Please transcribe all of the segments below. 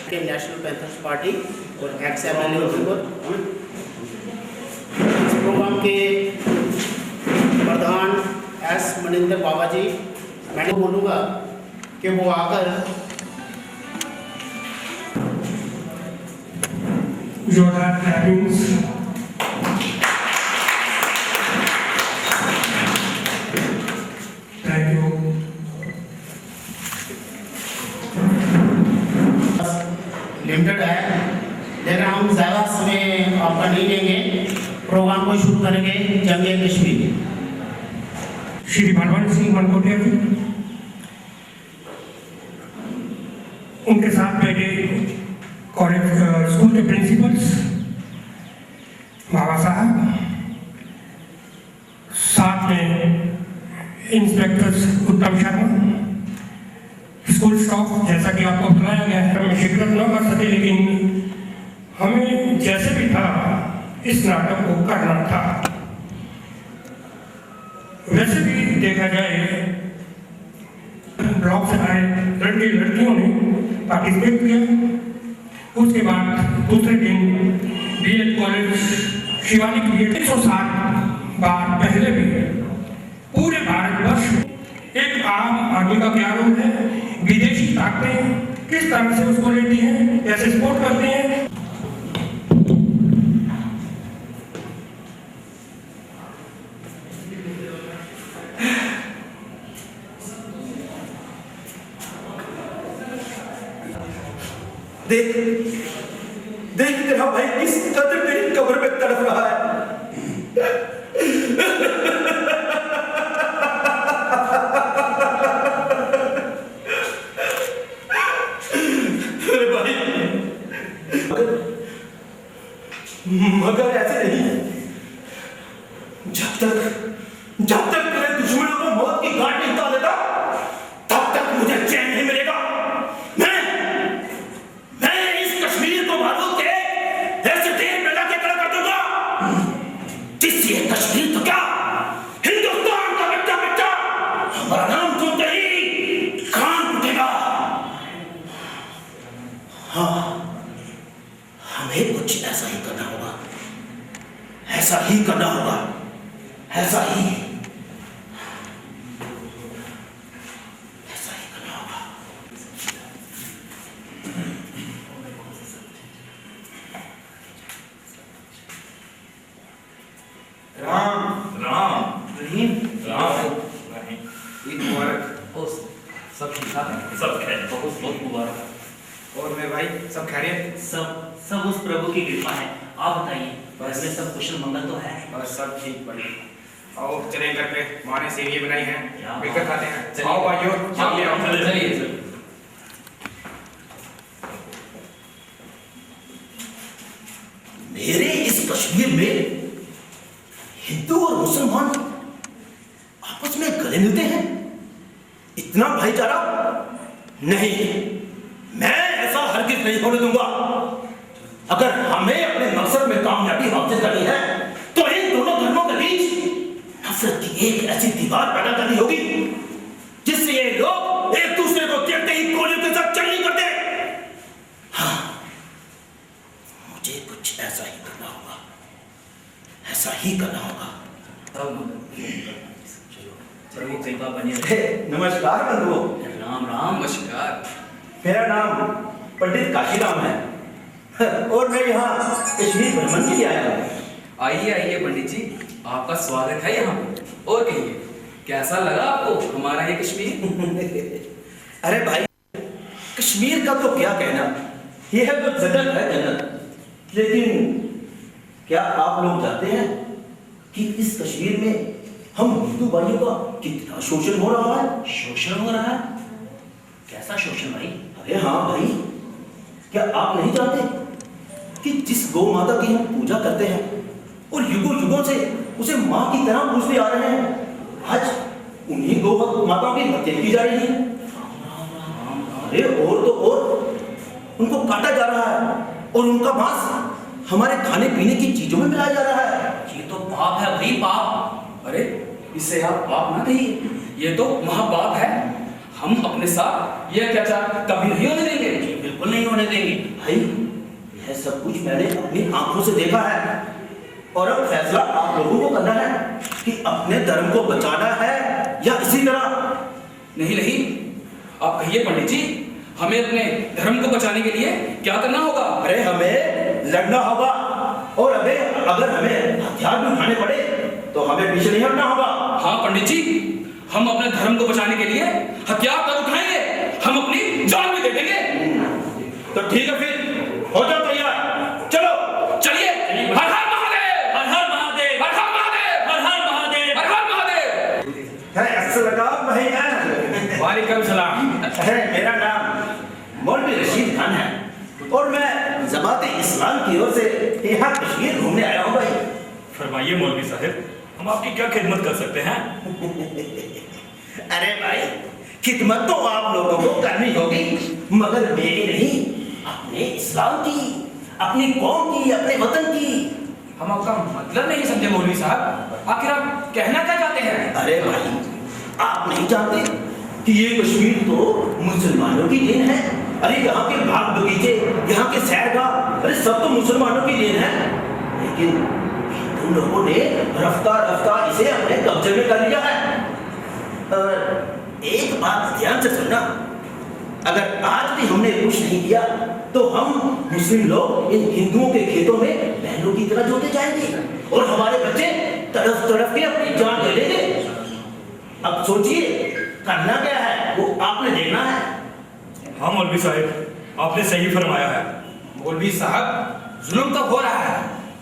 के national panthers party और ex MLA Udhampur इस प्रोग्राम के प्रधान एस मनिंदर बाबा जी, मैं बोलूँगा कि वो आकर जोरदार क्लैपिंग्स। Thank you. लिमिटेड है, लेकिन हम ज़्यादा समय आपका नहीं लेंगे, प्रोग्राम को शुरू करेंगे। जंगे कश्मीर श्री भगवान सिंह मनकोटिया जी, उनके साथ बैठे कॉलेज स्कूल के प्रिंसिपल्स बाबा साहब, साथ में इंस्पेक्टर्स उत्तम शर्मा, स्कूल स्टाफ, जैसा कि आपको बताया गया है, हमें शिरकत न कर सके, लेकिन हमें जैसे भी था इस नाटक को करना था। वैसे भी देखा जाए ब्लॉक से आए लड़के लड़कियों ने पार्टिसिपेट किया। उसके बाद दूसरे दिन बीएड कॉलेज शिवालिक बीएड 160 बार पहले भी पूरे भारतवर्ष में एक आम आदमी का क्या रोल है, विदेशी ताकतें किस तरह से उसको लेती हैं, कैसे सपोर्ट करते हैं। देख देख तेरा भाई किस कदर तेरी कब्र में तड़प रहा है। अरे भाई मगर ऐसे नहीं है। जब तक तेरे दुश्मनों को मौत की घाट नहीं उतार देता तब तक मुझे चैन नहीं मिलेगा। कश्मीर तो क्या, हिंदुस्तान का बच्चा बच्चा हमारा नाम सुनते ही कान फूटेगा। हाँ, हमें कुछ ऐसा ही करना होगा, ऐसा ही करना होगा, ऐसा ही करना होगा। राम राम रहीम राम ईद मुबारक। सब ठीक ठाक है, सब खैर, बहुत बहुत मुबारक। और मैं भाई सब खैरियत? सब उस प्रभु की कृपा है। आप बताइए, बस में सब कुशल मंगल तो है? बस सब ठीक भाई। आओ चलें घर पे, माँ ने सेवियां बनाई हैं, मिलकर खाते हैं। आओ भाइयों, चलिए। मेरे इस कश्मीर में हिंदू और मुसलमान आपस में गले मिलते हैं, इतना भाईचारा नहीं, मैं ऐसा हरगिज़ नहीं होने दूंगा। अगर हमें अपने मकसद में कामयाबी हासिल करनी है तो इन दोनों धर्मों के बीच नफरत की एक ऐसी दीवार पैदा करनी होगी जिससे ये लोग एक दूसरे को देखते ही गोलियों के साथ चलनी कर दे। हाँ, मुझे कुछ ऐसा ही करना होगा, ऐसा ही करना होगा। प्रभु कृपा बनी रहे। नमस्कार बंधुओं। राम राम। नमस्कार। मेरा नाम पंडित काशीराम है और मैं यहाँ कश्मीर भ्रमण के लिए आया हूँ। आइए आइए पंडित जी, आपका स्वागत है यहाँ पे। और कहिए, कैसा लगा आपको हमारा ये कश्मीर? अरे भाई, कश्मीर का तो क्या कहना, यह है तो जन्नत है जन्नत। लेकिन क्या आप लोग जानते हैं कि इस कश्मीर में हम हिंदू भाइयों का कितना शोषण हो रहा है? शोषण हो रहा है? कैसा शोषण भाई? अरे हाँ भाई, क्या आप नहीं जानते कि जिस गौ माता की हम पूजा करते हैं और युगों युगों से उसे माँ की तरह पूजते आ रहे हैं, आज उन्हीं गौ माताओं की हत्या की जा रही है। अरे और तो और उनको काटा जा रहा है और उनका मांस हमारे खाने पीने की चीजों में मिलाया जा रहा है। ये तो पाप है भाई, पाप। अरे इसे आप पाप ना कहिए, ये तो महापाप है। हम अपने साथ ये अत्याचार कभी नहीं होने देंगे। बिल्कुल नहीं होने देंगे भाई, यह सब कुछ मैंने अपनी आंखों से देखा है और अब फैसला आप लोगों को करना है कि अपने धर्म को बचाना है या इसी तरह। नहीं नहीं, आप कहिए पंडित जी, हमें अपने धर्म को बचाने के लिए क्या करना होगा? अरे हमें लड़ना होगा और अगर हमें हथियार भी उठाने पड़े तो हमें पीछे नहीं हटना होगा। हाँ पंडित जी, हम अपने धर्म को बचाने के लिए हथियार तो उठाएंगे, हम अपनी जान भी दे देंगे। तो ठीक है, फिर हो जाओ तैयार, चलो चलिए। हर हर महादेव, हर हर महादेव, हर हर महादेव, हर हर महादेव, हर हर महादेव। है अस्सलाम भैया। वालेकुम सलाम। मेरा नाम मौलवी रशीद खान है और मैं जमात इस्लाम की ओर से यहाँ कश्मीर घूमने आया हूँ भाई। फरमाइए मौलवी साहब, हम आपकी क्या खिदमत कर सकते हैं? अरे भाई, खिदमत तो आप लोगों को करनी होगी, मगर मेरी नहीं, अपने इस्लाम की, अपनी कौम की, अपने वतन की। हम आपका मतलब नहीं समझे मौलवी साहब, आखिर आप कहना क्या चाहते हैं? अरे भाई, आप नहीं जानते कि ये कश्मीर तो मुसलमानों की देन है। अरे यहाँ के बाग बगीचे, यहाँ के सैरगाह, अरे सब तो मुसलमानों की देन है। लेकिन हिंदू लोगों ने रफ्ता रफ्ता इसे अपने कब्जे में कर लिया है। एक बात ध्यान से सुनना, अगर आज भी हमने कुछ नहीं किया तो हम मुस्लिम लोग इन हिंदुओं के खेतों में बैलों की तरह जोते जाएंगे और हमारे बच्चे तड़फ तड़फ के अपनी जान दे देंगे। अब सोचिए, करना क्या है वो आपने देखना है। हाँ मौलवी साहब, आपने सही फरमाया है। मौलवी साहब, जुल्म तो हो रहा है,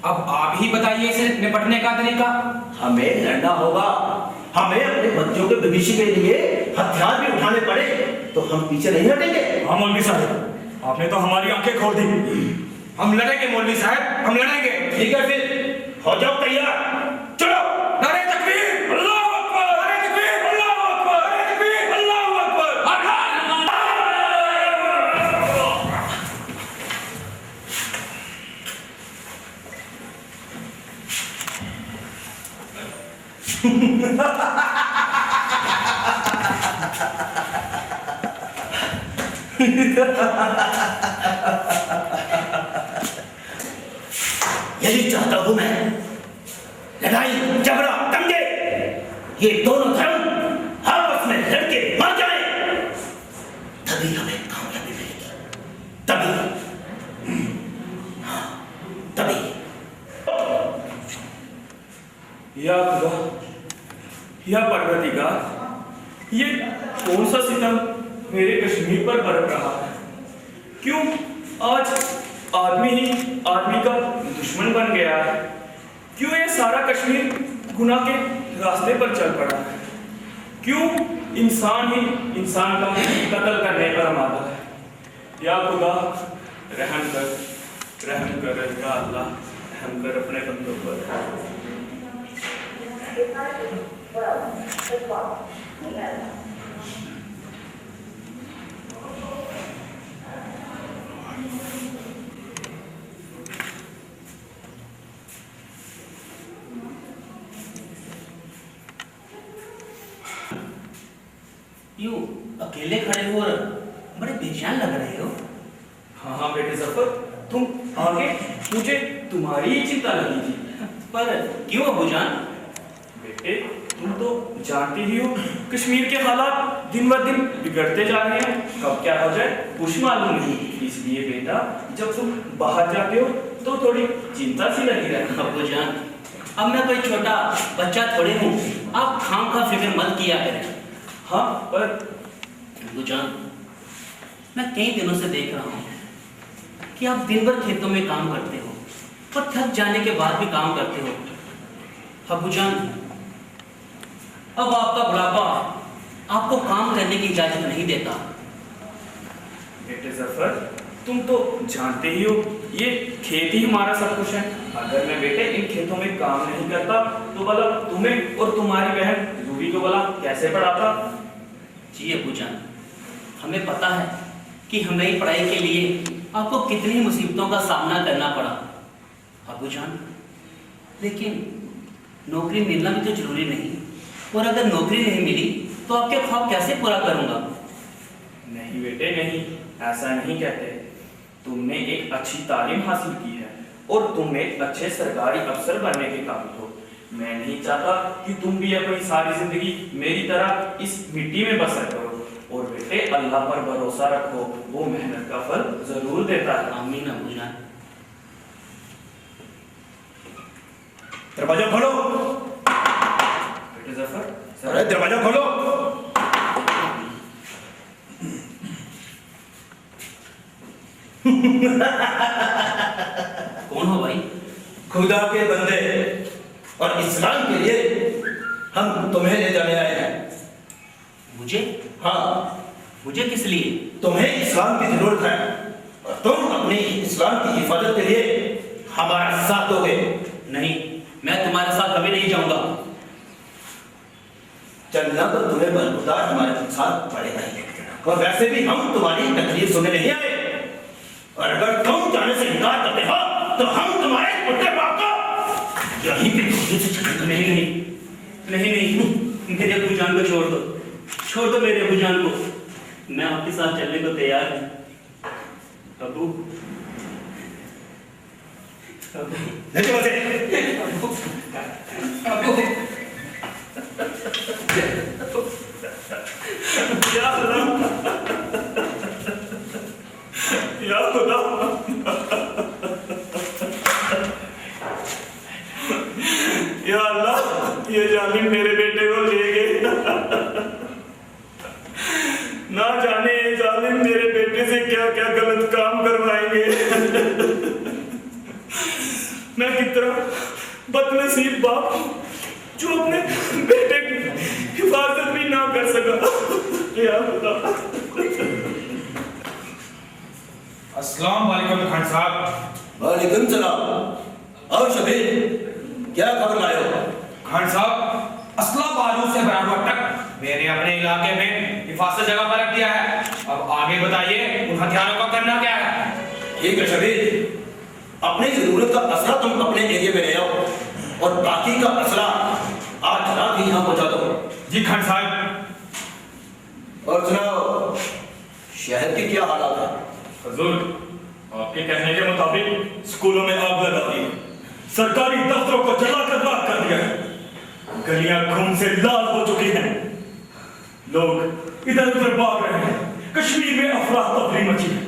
अब आप ही बताइए इसे निपटने का तरीका। हमें लड़ना होगा, हमें अपने बच्चों के भविष्य के लिए हथियार भी उठाने पड़े तो हम पीछे नहीं हटेंगे। हाँ मौलवी साहब, आपने तो हमारी आंखें खोल दी। हम लड़ेंगे मौलवी साहब, हम लड़ेंगे। ठीक है, फिर हो जाओ तैयार, चलो। नारे तकबीर, अल्लाहू अकबर, नारे तकबीर, अल्लाहू अकबर, नारे तकबीर, अल्लाहू अकबर। हर हर यही चाहता हूं मैं, लड़ाई झगड़ा दंगे, ये दोनों धर्म आपस में लड़के मर जाए, तभी हमें कामयाबी मिलेगी। तभी, हाँ, तभी। या खुदा, या परवरदिगार, ये कौन सा सितम मेरे कश्मीर पर बरत रहा है? क्यों आज आदमी ही आदमी का दुश्मन बन गया है? क्यों ये सारा कश्मीर गुनाह के रास्ते पर चल पड़ा है? क्यों इंसान ही इंसान का कत्ल करने पर आमादा है? या खुदा, रहम कर या अल्लाह, रहम कर अपने बंदों पर। यूं अकेले खड़े हो और बड़े बेचैन लग रहे हो। हाँ हाँ बेटे जफर, तुम आगे, मुझे तुम्हारी ही चिंता लगी थी। पर क्यों अबूजान? बेटे बेटे, तुम तो जानते ही हो कश्मीर के हालात दिन ब दिन बिगड़ते जा रहे हैं। कब क्या हो जाए कुछ मालूम नहीं। इसलिए बेटा, जब तुम बाहर जाते हो तो थोड़ी चिंता सी लगी रहती है। अब्बूजान, अब मैं कोई छोटा बच्चा थोड़े हूँ, आप खाम खा फिक्र मत किया करें। हाँ, पर अब्बूजान, मैं कई दिनों से देख रहा हूँ कि आप दिन भर खेतों में काम करते हो और थक जाने के बाद भी काम करते हो। अब्बूजान, अब आपका बुढ़ापा आपको काम करने की इजाजत नहीं देता। बेटे जफर, तुम तो जानते ही हो ये खेत ही हमारा सब कुछ है। अगर मैं बेटे इन खेतों में काम नहीं करता तो भला तुम्हें और तुम्हारी बहन रूबी को भला कैसे पढ़ाता? जी अब्बूजान, हमें पता है कि हमारी पढ़ाई के लिए आपको कितनी मुसीबतों का सामना करना पड़ा। अब्बूजान, लेकिन नौकरी मिलना भी तो जरूरी नहीं, और अगर नौकरी नहीं मिली तो आपके ख्वाब कैसे पूरा करूंगा? नहीं बेटे नहीं, ऐसा नहीं कहते। तुमने एक अच्छी तालीम हासिल की है और तुम एक अच्छे सरकारी अफसर बनने के काबिल हो। मैं नहीं चाहता कि तुम भी अपनी सारी जिंदगी मेरी तरह इस मिट्टी में बसर करो। और बेटे, अल्लाह पर भरोसा रखो, वो मेहनत का फल जरूर देता है। आमीन अब्बूजान। दरवाजा खोलो। बेटे जफर, अरे दरवाजा खोलो। कौन हो भाई? खुदा के बंदे और इस्लाम के लिए हम तुम्हें ले जाने आए हैं। मुझे? हाँ, मुझे किस लिए? तुम्हें इस्लाम की जरूरत है और तुम अपनी इस्लाम की हिफाजत के लिए हमारा साथ दोगे। नहीं, मैं तुम्हारे साथ कभी नहीं जाऊंगा। चलना तो तुम्हें बलबुदार हमारे साथ पड़ेगा ही, और वैसे भी हम तुम्हारी तकलीफ सुनने नहीं आए। और अगर तुम जाने से इनकार करते हो तो हम तुम्हारे पुत्र बाप को यहीं पे खुद से चले। नहीं नहीं नहीं नहीं, मेरे अब्बूजान को छोड़ दो, छोड़ दो मेरे अब्बूजान को। मैं आपके साथ चलने को तैयार हूँ। अब्बू, नहीं बसे। या अल्लाह, या खुदा, या अल्लाह, ये जालिम मेरे बेटे को ले गए। ना जाने ये जालिम मेरे बेटे से क्या क्या गलत काम करवाएंगे। मैं कितना बदनसीब बाप हूं जो अपने बेटे की हिफाजत भी ना कर सका। या खुदा। अस्सलाम वालेकुम खान साहब। वालेकुम सलाम। और शबीर, क्या खबर लाए हो? खान साहब, असला बारूद से बराबर तक मैंने अपने इलाके में हिफाजत जगह पर रख दिया है। अब आगे बताइए उन हथियारों का करना क्या है? ठीक है शबीर, अपनी जरूरत का असला तुम अपने एरिया में ले आओ और बाकी का असला आज रात ही यहाँ पहुंचा दो। जी खान साहब। और सुनाओ, शहर के क्या हालात है? हुजूर, आपके कहने के मुताबिक स्कूलों में आग लगा दी, सरकारी दफ्तरों को जलाकर राख कर दिया है, गलियां खून से लाल हो चुकी हैं, लोग इधर उधर भाग रहे हैं, कश्मीर में अफरा तफरी मची है,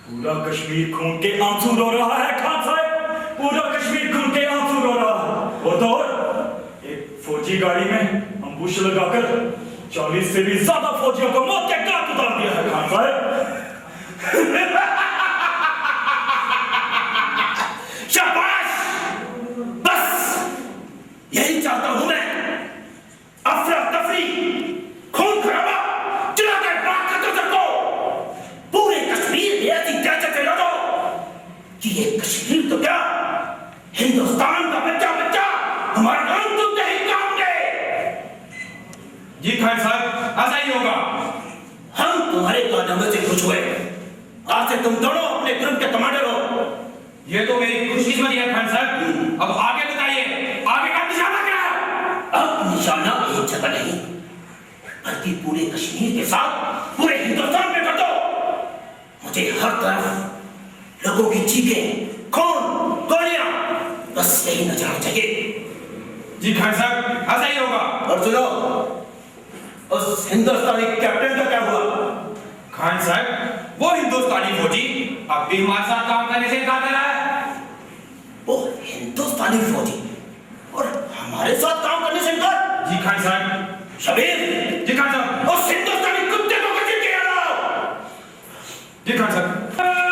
पूरा कश्मीर खून के आंसू रो रहा है। खान साहब, पूरा कश्मीर खून के आंसू रो रहा है। और तो और एक फौजी गाड़ी में अम्बुश लगाकर 40 से भी ज्यादा फौजियों को मौत के घाट उतार दिया है। खान साहब, शाबाश, बस यही चाहता हूं मैं। अफरा तफरी, खून खराबा, जलाकर राख कर दो सबको। पूरे कश्मीर में ऐसी दहशत फैला दो कि ये कश्मीर तो क्या, हिंदुस्तान का बच्चा बच्चा हमारा नाम तुमसे ही गाओगे। जी खान साहब, ऐसा ही होगा। हम तुम्हारे कारनामे से खुश हुए। आज से तुम दोनों अपने ग्रुप के कमांडर हो। ये तो मेरी खुशकिस्मती है खान साहब। अब आगे बताइए, आगे का निशाना क्या है? अब निशाना एक जगह नहीं, बल्कि पूरे कश्मीर के साथ पूरे हिंदुस्तान में कर दो। मुझे हर तरफ लोगों की चीखें, खून, गोलियां, बस यही नजर आना चाहिए। जी खान साहब, ऐसा ही होगा। और सुनो, उस हिंदुस्तानी कैप्टन का क्या हुआ? खान साहब, वो हिंदुस्तानी फौजी अब भी हमारे साथ काम करने से इनकार कर रहा है। वो हिंदुस्तानी फौजी और हमारे साथ काम करने से इनकार? जी खान साहब। शबीर, जी खान साहब। उस हिंदुस्तानी कुत्ते को कचल के लाओ। जी खान साहब।